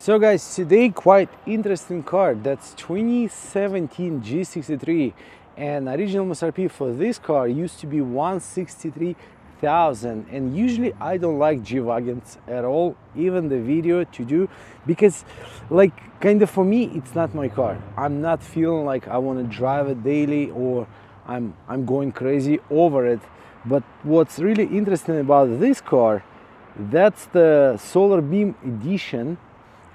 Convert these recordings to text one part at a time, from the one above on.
So guys, today quite interesting car. That's 2017 G63, and original MSRP for this car used to be 163,000. And usually I don't like G Wagons at all, even the video to do, because like kind of for me it's not my car. I'm not feeling like I want to drive it daily, or I'm going crazy over it. But what's really interesting about this car, that's the Solar Beam Edition,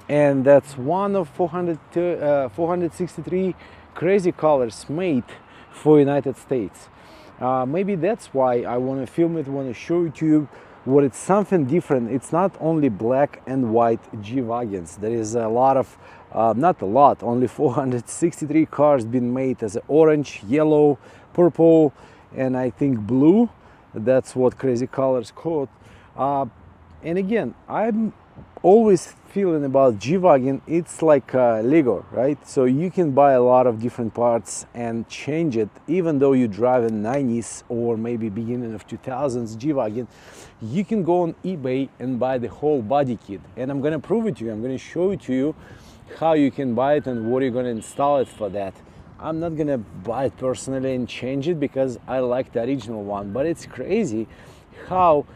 and that's one of 463 crazy colors made for United States. Maybe that's why I want to film it, want to show it to you what it's something different. It's not only black and white G-Wagons. There is a lot of, not a lot, only 463 cars been made as orange, yellow, purple, and I think blue. That's what crazy colors called. And again, I'm always feeling about G-Wagon, it's like Lego, right? So you can buy a lot of different parts and change it. Even though you drive a 90s or maybe beginning of 2000s G-Wagon, you can go on eBay and buy the whole body kit. And I'm gonna prove it to you. I'm gonna show it to you how you can buy it and what you're gonna install it for that. I'm not gonna buy it personally and change it because I like the original one, but it's crazy how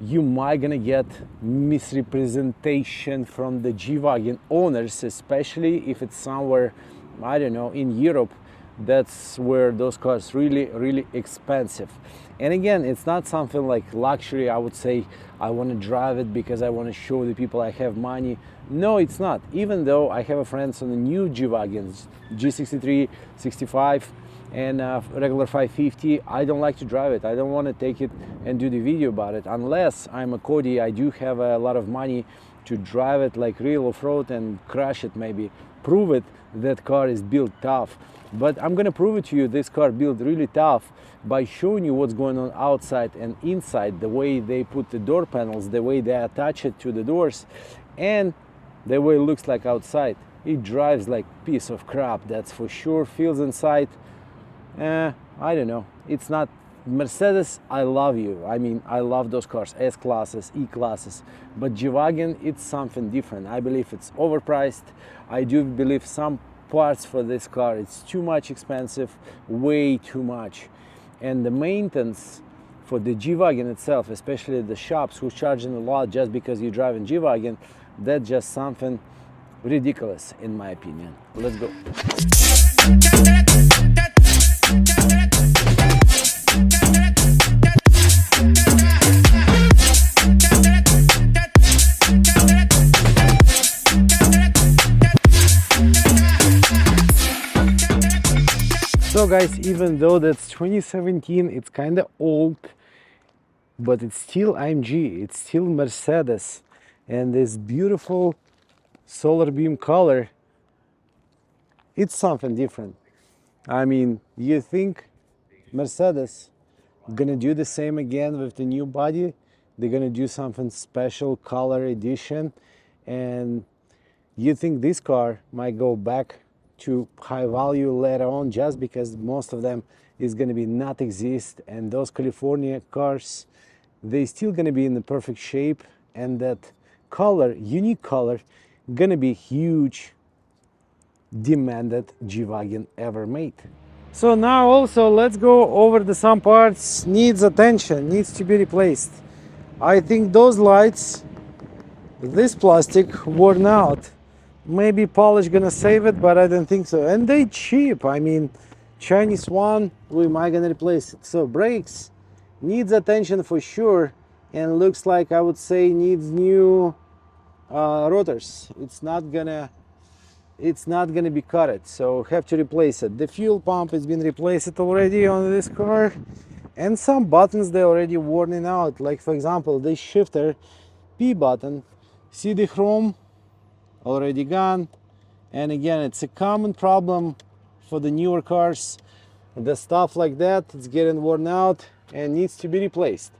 you might gonna get misrepresentation from the G-Wagon owners, especially if it's somewhere, I don't know, in Europe. That's where those cars really expensive. And again, it's not something like luxury. I would say I want to drive it because I want to show the people I have money. No, it's not. Even though I have friends on the new G-Wagons, G63, 65, and regular 550, I don't like to drive it. I don't want to take it and do the video about it unless I'm a Cody. I do have a lot of money to drive it like real off-road and crash it, maybe prove it that car is built tough. But I'm gonna prove it to you, this car built really tough by showing you what's going on outside and inside, the way they put the door panels, the way they attach it to the doors, and the way it looks like outside. It drives like piece of crap, that's for sure. Feels inside, I don't know. It's not Mercedes. I love you. I mean, I love those cars, S classes, E classes, but G-Wagon, it's something different. I believe it's overpriced. I do believe some parts for this car, it's too much expensive, way too much. And the maintenance for the G-Wagon itself, especially the shops who's charging a lot just because you're driving G-Wagon, that's just something ridiculous in my opinion. Let's go. So guys, even though that's 2017, it's kind of old, but it's still AMG, it's still Mercedes, and this beautiful solar beam color, it's something different. I mean, you think Mercedes gonna do the same again with the new body? They're gonna do something special, color edition, and you think this car might go back to high value later on just because most of them is going to be not exist, and those California cars, they still going to be in the perfect shape, and that color, unique color, gonna be huge demanded G-Wagon ever made. So now also let's go over the some parts needs attention, needs to be replaced. I think those lights, this plastic worn out. Maybe polish gonna save it, but I don't think so. And they cheap. I mean, Chinese one, we might gonna replace it. So brakes needs attention for sure, and looks like I would say needs new rotors. It's not gonna be cut, so have to replace it. The fuel pump has been replaced already on this car, and some buttons they already worn out. Like for example, this shifter P button, see the chrome already gone. And again, it's a common problem for the newer cars. The stuff like that, it's getting worn out and needs to be replaced.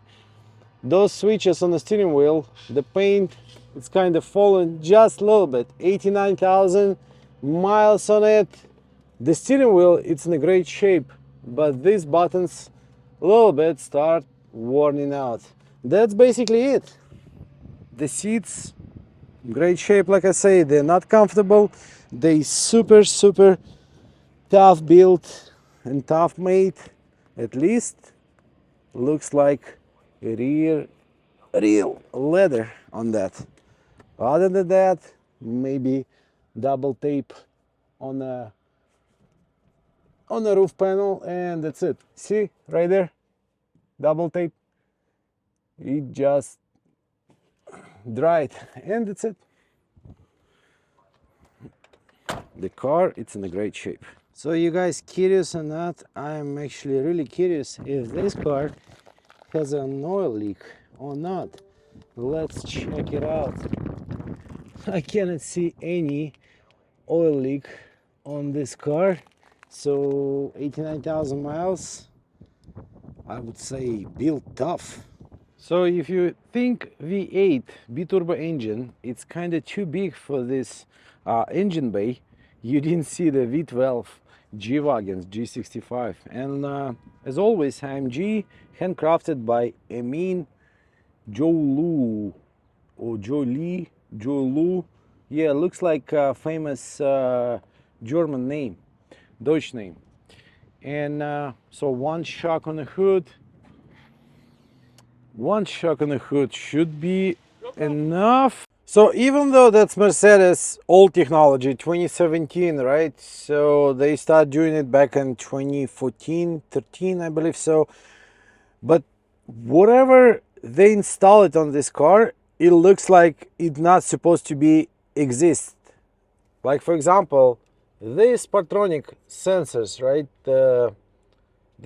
Those switches on the steering wheel, the paint, it's kind of fallen just a little bit. 89,000 miles on it. The steering wheel, it's in a great shape, but these buttons a little bit start worn out. That's basically it. The seats Great shape, like I say. They're not comfortable. They super tough built and tough made. At least looks like real leather on that. Other than that, maybe double tape on a roof panel, and that's it. See right there, double tape. It just dried, and that's it. The car, it's in a great shape. So you guys curious or not, I'm actually really curious if this car has an oil leak or not. Let's check it out. I cannot see any oil leak on this car. So 89,000 miles, I would say built tough. So if you think V8 biturbo engine, it's kind of too big for this engine bay, you didn't see the V12 G Wagons G65. And as always, AMG handcrafted by Emin Joulu or Joulu. Yeah, looks like a famous German name, Deutsch name. And so one shock on the hood should be enough. So even though that's Mercedes old technology, 2017, right? So they started doing it back in 2014, 13, I believe so. But whatever they install it on this car, it looks like it's not supposed to be exist. Like for example, these Partronic sensors, right? The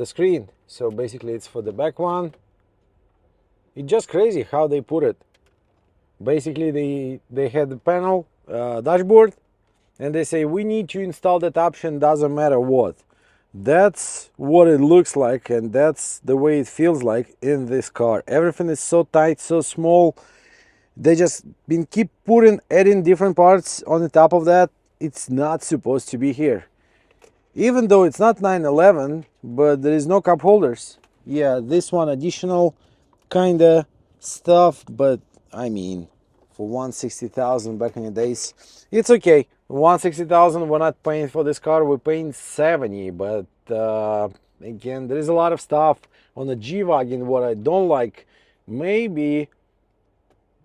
screen. So basically it's for the back one. It's just crazy how they put it. Basically they had the panel dashboard, and they say we need to install that option, doesn't matter what. That's what it looks like, and that's the way it feels like in this car. Everything is so tight, so small. They just been keep adding different parts on the top of that. It's not supposed to be here, even though it's not 911, but there is no cup holders. Yeah, this one additional kind of stuff, but I mean, for 160,000 back in the days, it's okay. 160,000, we're not paying for this car, we're paying 70. But again, there is a lot of stuff on the G Wagon what I don't like. Maybe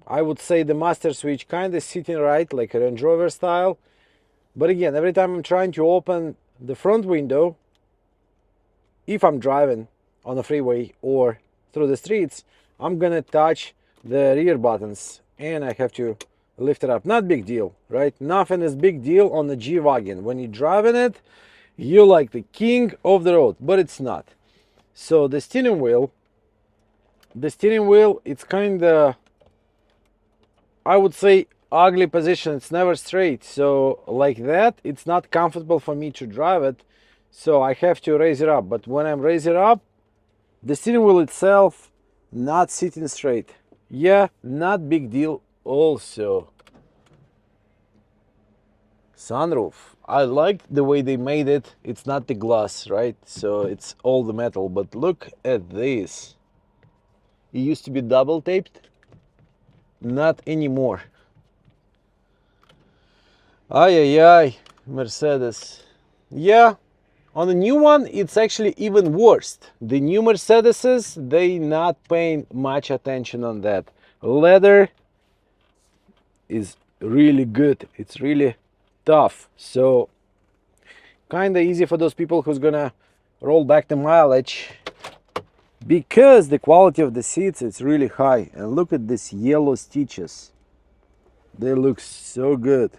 I would say the master switch kind of sitting right, like a Range Rover style. But again, every time I'm trying to open the front window, if I'm driving on the freeway or through the streets, I'm gonna touch the rear buttons and I have to lift it up. Not big deal, right? Nothing is big deal on the G Wagon. When you're driving it, you're like the king of the road, but it's not. So the steering wheel, it's kind of, I would say, ugly position. It's never straight. So like that, it's not comfortable for me to drive it. So I have to raise it up. But when I'm raising it up, the steering wheel itself not sitting straight. Yeah, not big deal also. Sunroof. I like the way they made it. It's not the glass, right? So it's all the metal. But look at this. It used to be double taped. Not anymore. Ay, Mercedes. Yeah, on the new one, it's actually even worse. The new Mercedeses, they not paying much attention on that. Leather is really good. It's really tough. So kind of easy for those people who's gonna roll back the mileage, because the quality of the seats is really high. And look at these yellow stitches. They look so good,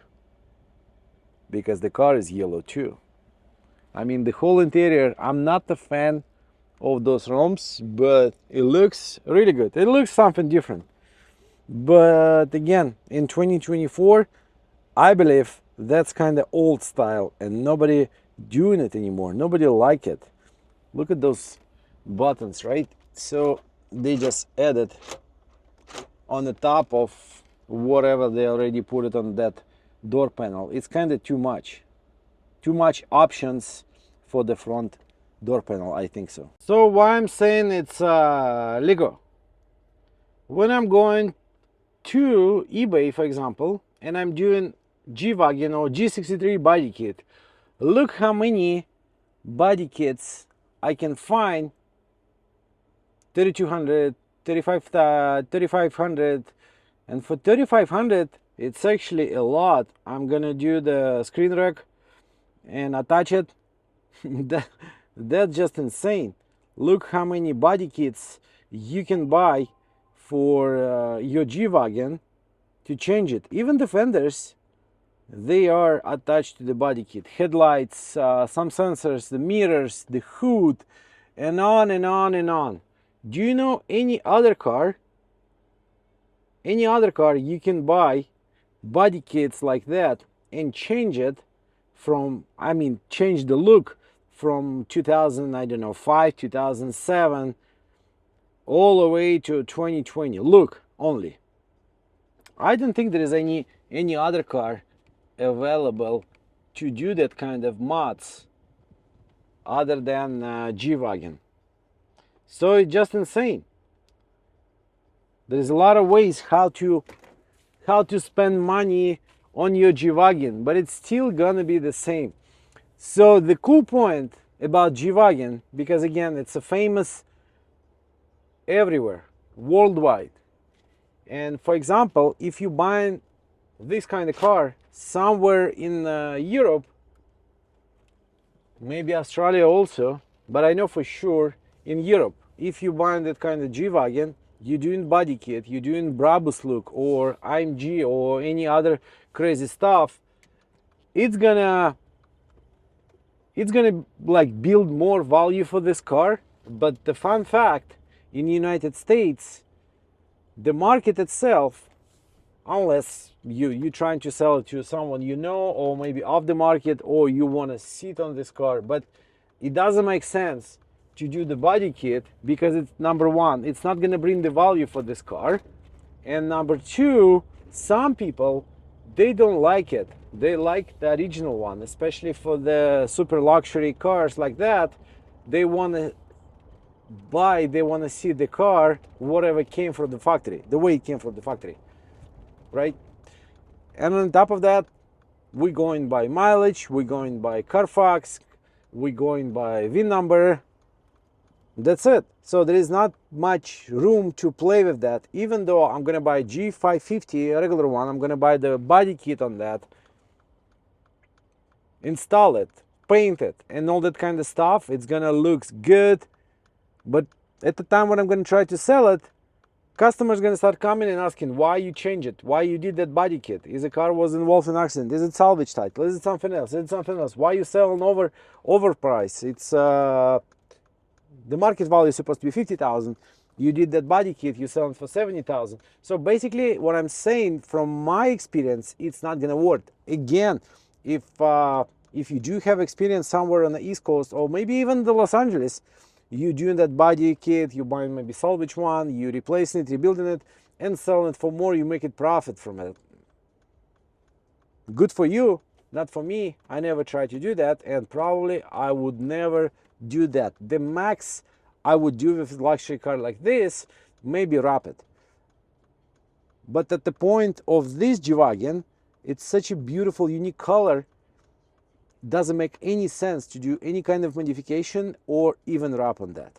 because the car is yellow too. I mean, the whole interior, I'm not a fan of those romps, but it looks really good. It looks something different. But again, in 2024, I believe that's kind of old style and nobody doing it anymore. Nobody like it. Look at those buttons, right? So they just added on the top of whatever they already put it on that door panel. It's kind of too much options for the front door panel, I think so. So why I'm saying it's Lego, when I'm going to eBay, for example, and I'm doing G Wagon or G63 body kit, look how many body kits I can find. 3200, 3500, and for 3500 it's actually a lot. I'm gonna do the screen rack and attach it. That's just insane. Look how many body kits you can buy for your G Wagon to change it. Even the fenders, they are attached to the body kit. Headlights, some sensors, the mirrors, the hood, and on and on and on. Do you know any other car you can buy body kits like that and change it from, I mean, change the look from 2000, I don't know, 5, 2007 all the way to 2020 look only? I don't think there is any other car available to do that kind of mods other than G Wagon. So it's just insane. There's a lot of ways how to spend money on your G Wagon, but it's still gonna be the same. So the cool point about G Wagon, because again it's a famous everywhere, worldwide. And for example, if you buy this kind of car somewhere in Europe, maybe Australia also, but I know for sure in Europe, if you buy that kind of G Wagon, you're doing body kit, you're doing Brabus look or AMG or any other crazy stuff, it's gonna like build more value for this car. But the fun fact, in the United States, the market itself, unless you're trying to sell it to someone you know, or maybe off the market, or you want to sit on this car, but it doesn't make sense to do the body kit because it's, number one, it's not going to bring the value for this car, and number two, some people, they don't like it. They like the original one, especially for the super luxury cars like that. They want to buy, they want to see the car whatever came from the factory, the way it came from the factory, right? And on top of that, we're going by mileage, we're going by Carfax, we're going by VIN number. That's it. So there is not much room to play with that. Even though I'm gonna buy G550, a regular one, I'm gonna buy the body kit on that, install it, paint it, and all that kind of stuff. It's gonna look good, but at the time when I'm gonna try to sell it, customers gonna start coming and asking why you change it, why you did that body kit. Is the car was involved in an accident? Is it salvage title? Is it something else? Is it something else? Why you selling overprice? It's the market value is supposed to be 50,000. You did that body kit, you sell it for 70,000. So basically, what I'm saying from my experience, it's not gonna work. Again, if you do have experience somewhere on the East Coast or maybe even the Los Angeles, you doing that body kit, you buying maybe salvage one, you replacing it, rebuilding it, and selling it for more. You make it profit from it. Good for you, not for me. I never tried to do that, and probably I would never do that. The max I would do with a luxury car like this, maybe wrap it. But at the point of this G Wagon, it's such a beautiful, unique color. Doesn't make any sense to do any kind of modification or even wrap on that.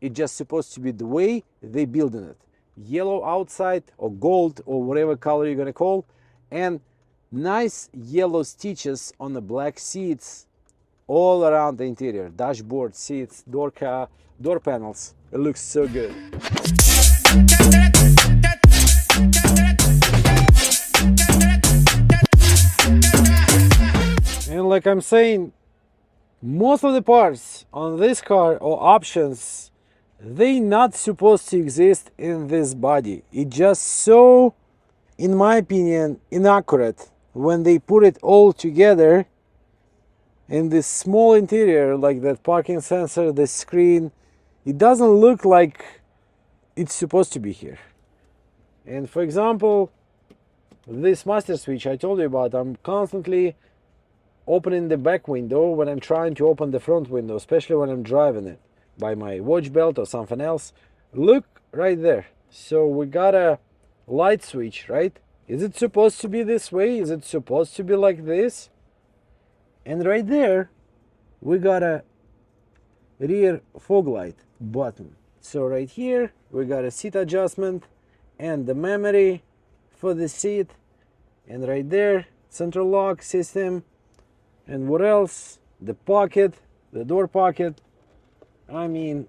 It's just supposed to be the way they building it. Yellow outside or gold or whatever color you're gonna call, and nice yellow stitches on the black seats all around the interior, dashboard, seats, door panels. It looks so good. And like I'm saying, most of the parts on this car or options, they not supposed to exist in this body. It just so, in my opinion, inaccurate when they put it all together in this small interior, like that parking sensor, the screen. It doesn't look like it's supposed to be here. And for example, this master switch I told you about, I'm constantly opening the back window when I'm trying to open the front window, especially when I'm driving it by my watch belt or something else. Look right there. So we gotta light switch, right? Is it supposed to be this way? Is it supposed to be like this? And right there we got a rear fog light button. So right here we got a seat adjustment and the memory for the seat, and right there central lock system. And what else? The pocket, the door pocket. I mean,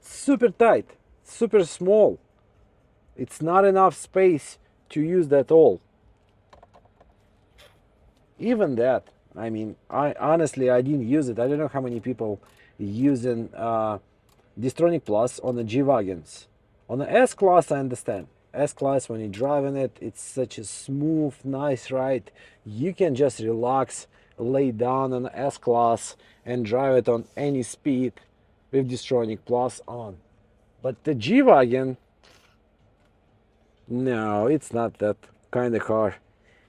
super tight, super small. It's not enough space to use that all. Even that, I mean, I honestly I didn't use it. I don't know how many people using Distronic Plus on the G Wagons. On the S Class I understand. S Class, when you're driving it, it's such a smooth, nice ride. You can just relax, lay down on the S Class and drive it on any speed with Distronic Plus on. But the G Wagon, no, it's not that kind of car.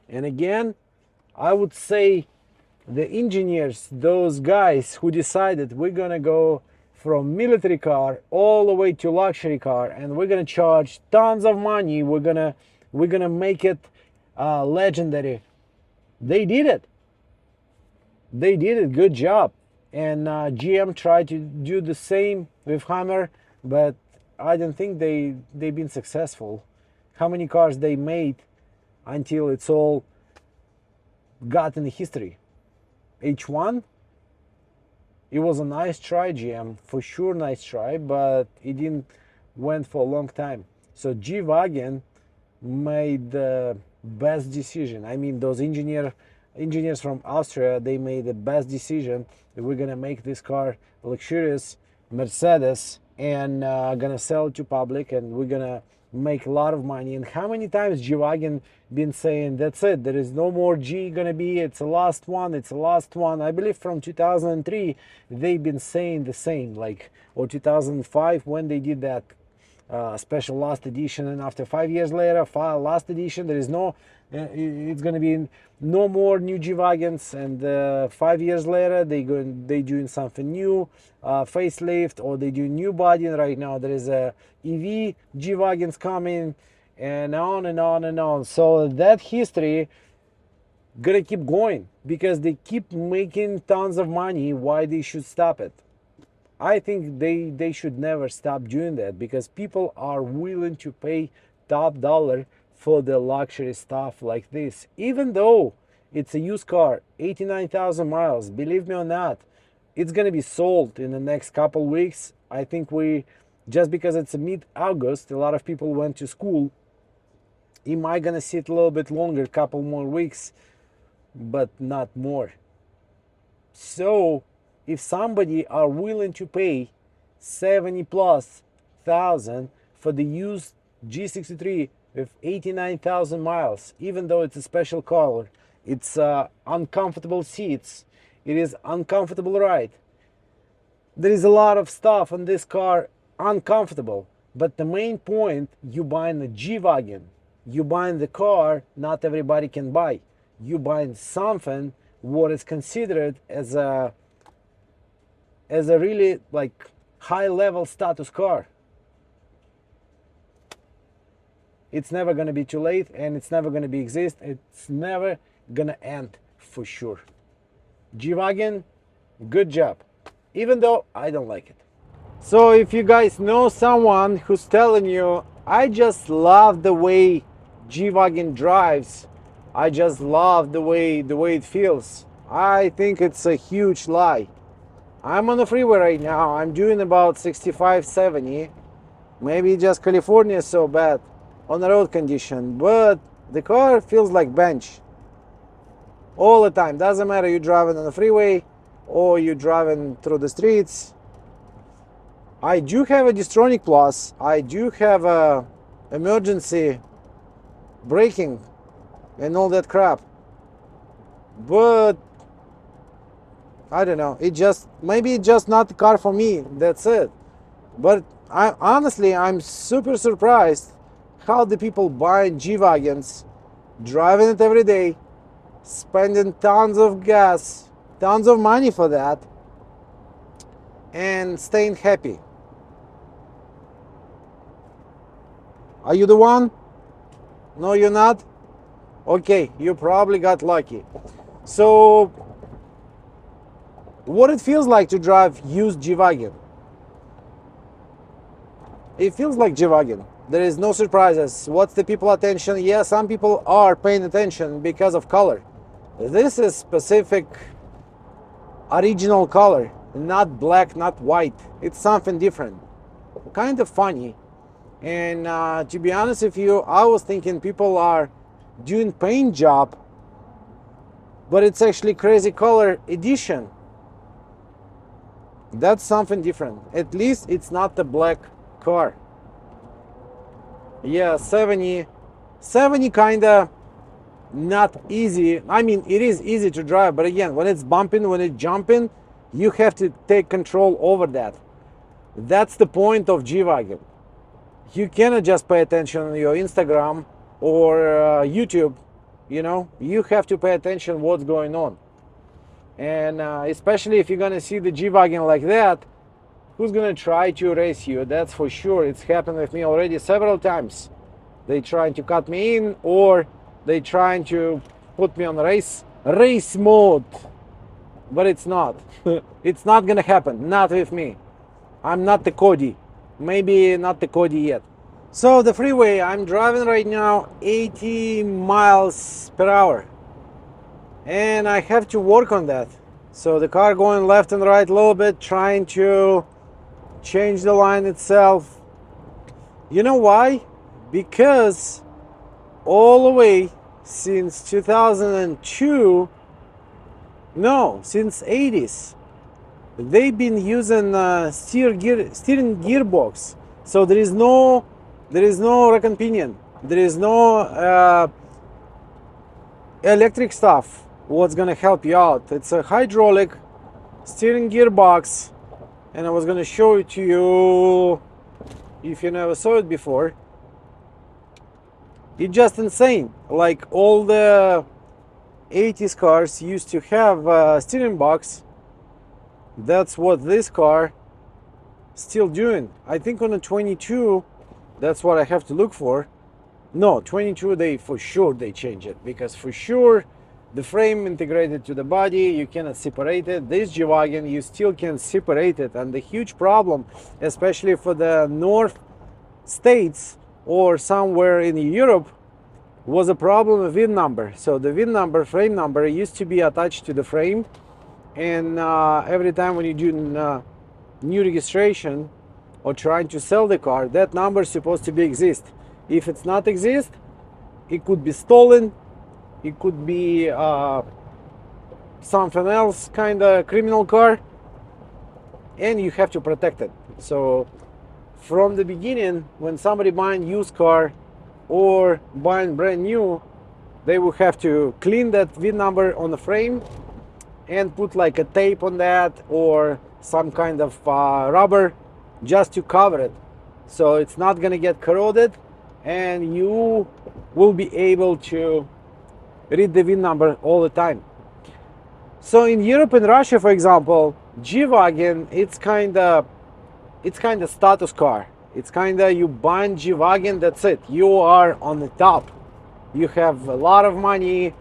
And again, I would say the engineers, those guys who decided we're gonna go from military car all the way to luxury car, and we're gonna charge tons of money, we're gonna make it legendary. They did it. They did it. Good job. And GM tried to do the same with Hammer, but I don't think they've been successful. How many cars they made until it's all got in the history? H1, it was a nice try, GM, for sure, nice try, but it didn't went for a long time. So G Wagon made the best decision. I mean, those engineers from Austria, they made the best decision that we're gonna make this car luxurious Mercedes and gonna sell it to public, and we're gonna make a lot of money. And how many times G Wagon been saying that's it, there is no more G gonna be, it's the last one, it's the last one. I believe from 2003 they've been saying the same, like, or 2005 when they did that special last edition, and after 5 years later, last edition, there is no it's gonna be no more new G Wagons, and 5 years later they doing something new, facelift, or they do new body. And right now there is a EV G Wagons coming, and on and on and on. So that history gonna keep going because they keep making tons of money. Why they should stop it? I think they should never stop doing that, because people are willing to pay top dollar for the luxury stuff like this, even though it's a used car, 89,000 miles. Believe me or not, it's gonna be sold in the next couple weeks. I think just because it's mid-August, a lot of people went to school. It might gonna sit a little bit longer, couple more weeks, but not more. So if somebody are willing to pay 70 plus thousand for the used G63 with 89,000 miles, even though it's a special color, it's uncomfortable seats, it is uncomfortable ride, there is a lot of stuff on this car uncomfortable, but the main point, you buying a G Wagon, you buying the car not everybody can buy, you buying something what is considered as a really like high level status car. It's never gonna be too late, and it's never gonna be exist. It's never gonna end for sure. G Wagon, good job, even though I don't like it. So if you guys know someone who's telling you, I just love the way G Wagon drives, I just love the way it feels, I think it's a huge lie. I'm on the freeway right now. I'm doing about 65, 70. Maybe just California is so bad on the road condition, but the car feels like bench all the time. Doesn't matter you're driving on the freeway or you're driving through the streets. I do have a Distronic Plus. I do have a emergency braking and all that crap, but I don't know, maybe it's just not the car for me, that's it. But I'm super surprised how the people buying G Wagons, driving it every day, spending tons of gas, tons of money for that, and staying happy. Are you the one? No, you're not? Okay, you probably got lucky. So, what it feels like to drive used G Wagon? It feels like G Wagon. There is no surprises. What's the people attention? Yeah, some people are paying attention because of color. This is specific original color, not black, not white. It's something different. Kind of funny. And to be honest with you, I was thinking people are doing paint job, but it's actually crazy color edition. That's something different. At least it's not the black car. Yeah, 70 kinda not easy. I mean, it is easy to drive, but again, when it's bumping, when it's jumping, you have to take control over that. That's the point of G Wagon. You cannot just pay attention on your Instagram or YouTube. You know, you have to pay attention what's going on. And especially if you're gonna see the G Wagon like that, who's gonna try to race you? That's for sure. It's happened with me already several times. They trying to cut me in, or they trying to put me on race mode, but it's not. It's not gonna happen. Not with me. I'm not the Cody. Maybe not the Cody yet. So the freeway, I'm driving right now 80 miles per hour. And I have to work on that. So the car going left and right a little bit, trying to change the line itself. You know why? Because all the way since 2002, no, since 80s, they've been using steering gearbox. So there is no rack pinion. There is no electric stuff. What's gonna help you out? It's a hydraulic steering gearbox, and I was gonna show it to you if you never saw it before. It's just insane. Like all the 80s cars used to have a steering box. That's what this car still doing. I think on a 22, that's what I have to look for. No, 22 they for sure they change it, because for sure the frame integrated to the body, you cannot separate it. This G Wagon, you still can separate it, and the huge problem, especially for the North States or somewhere in Europe, was a problem with VIN number. So the VIN number, frame number, used to be attached to the frame, and every time when you do new registration or trying to sell the car, that number is supposed to be exist. If it's not exist, it could be stolen. It could be something else, kind of criminal car, and you have to protect it. So from the beginning, when somebody buying used car or buying brand new, they will have to clean that VIN number on the frame and put like a tape on that or some kind of rubber just to cover it, so it's not gonna get corroded, and you will be able to read the VIN number all the time. So in Europe and Russia, for example, G Wagon, it's kind of status car. It's kind of, you buy G Wagon, that's it. You are on the top. You have a lot of money,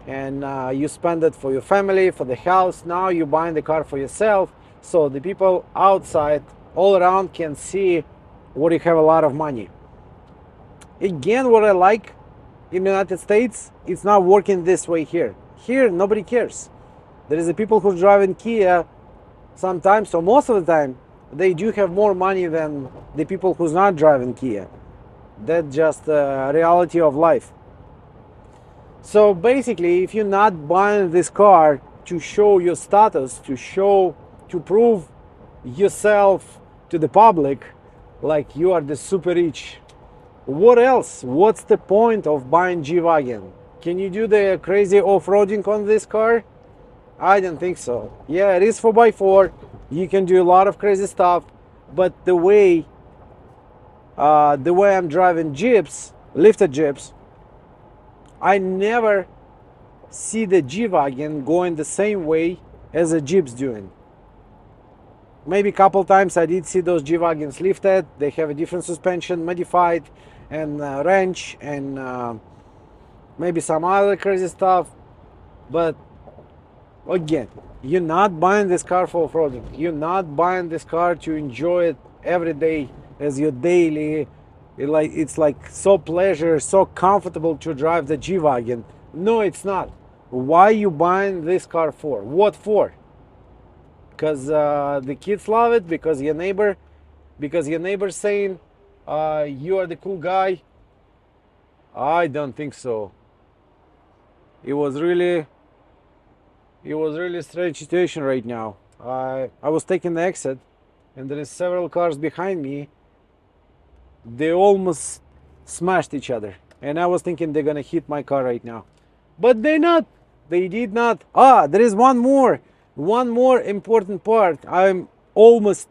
and you spend it for your family, for the house. Now you're buying the car for yourself, so the people outside, all around, can see what you have a lot of money. Again, what I like in the United States, it's not working this way here. Here, nobody cares. There is a people who drive in Kia sometimes, so most of the time, they do have more money than the people who's not driving Kia. That's just the reality of life. So basically, if you're not buying this car to show your status, to prove yourself to the public, like you are the super rich, what else? What's the point of buying G Wagon? Can you do the crazy off-roading on this car? I don't think so. Yeah, it is 4x4. You can do a lot of crazy stuff, but the way I'm driving Jeeps, lifted Jeeps, I never see the G Wagon going the same way as a Jeep's doing. Maybe a couple times I did see those G Wagons lifted. They have a different suspension, modified, and wrench and maybe some other crazy stuff. But again, you're not buying this car for off-roading. You're not buying this car to enjoy it every day as your daily. It's like so pleasure, so comfortable to drive the G Wagon. No, it's not. Why you buying this car for? What for? Because the kids love it, because your neighbor's saying you are the cool guy. I don't think so. It was really a strange situation right now. I was taking the exit, and there is several cars behind me. They almost smashed each other, and I was thinking they're gonna hit my car right now, but they're not. They did not. There is one more important part. I'm almost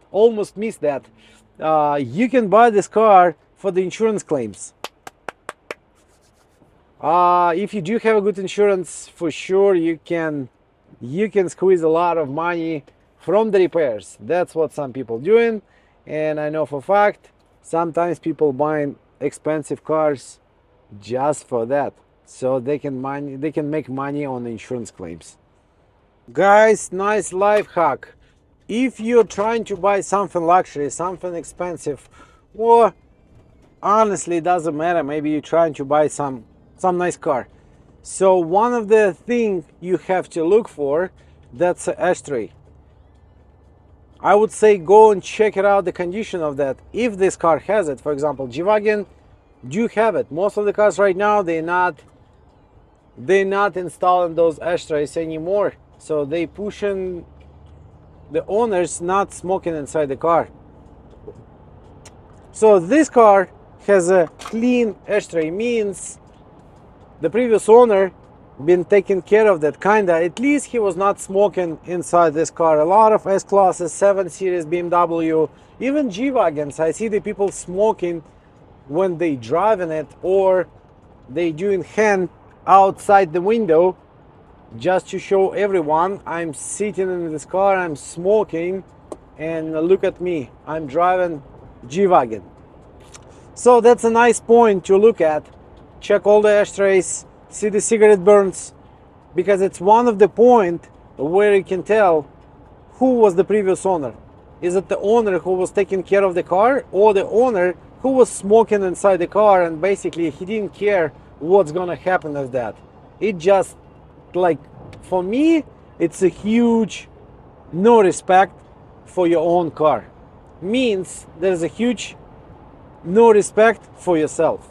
missed that. You can buy this car for the insurance claims. If you do have a good insurance, for sure you can squeeze a lot of money from the repairs. That's what some people doing, and I know for a fact sometimes people buying expensive cars just for that, so they can make money on the insurance claims. Guys, nice life hack. If you're trying to buy something luxury, something expensive, or honestly it doesn't matter, maybe you're trying to buy some nice car, so one of the things you have to look for, that's an ashtray. I would say go and check it out, the condition of that. If this car has it, for example, G Wagon do have it. Most of the cars right now, they're not installing those ashtrays anymore, so they pushing the owners not smoking inside the car. So this car has a clean ashtray, means the previous owner been taking care of that, kinda. At least he was not smoking inside this car. A lot of S classes, 7 Series, BMW, even G Wagons, I see the people smoking when they driving it, or they doing hand outside the window just to show everyone, I'm sitting in this car, I'm smoking, and look at me, I'm driving G Wagon. So that's a nice point to look at. Check all the ashtrays, see the cigarette burns, because it's one of the point where you can tell who was the previous owner. Is it the owner who was taking care of the car, or the owner who was smoking inside the car and basically he didn't care what's gonna happen with that? It just, like, for me, it's a huge no respect for your own car. Means there's a huge no respect for yourself.